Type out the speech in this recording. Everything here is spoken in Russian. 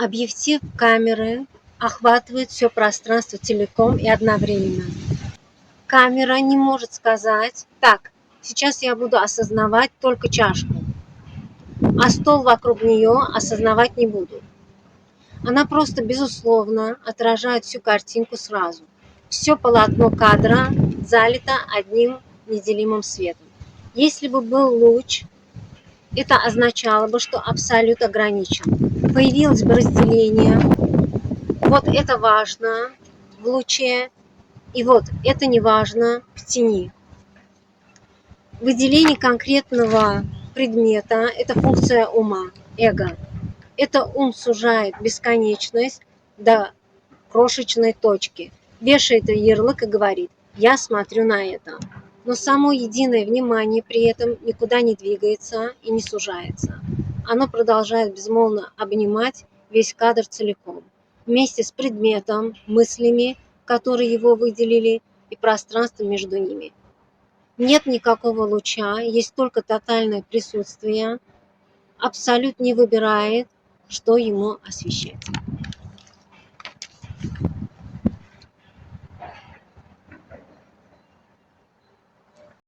Объектив камеры охватывает все пространство целиком и одновременно. Камера не может сказать: так, сейчас я буду осознавать только чашку, а стол вокруг нее осознавать не буду. Она просто безусловно отражает всю картинку сразу. Все полотно кадра залито одним неделимым светом. Если бы был луч, это означало бы, что абсолют ограничен. Появилось бы разделение. Вот это важно в луче, и вот это не важно в тени. Выделение конкретного предмета – это функция ума, эго. Это ум сужает бесконечность до крошечной точки, вешает ярлык и говорит: я смотрю на это. Но само единое внимание при этом никуда не двигается и не сужается. Оно продолжает безмолвно обнимать весь кадр целиком, вместе с предметом, мыслями, которые его выделили, и пространством между ними. Нет никакого луча, есть только тотальное присутствие. Абсолют не выбирает, что ему освещать.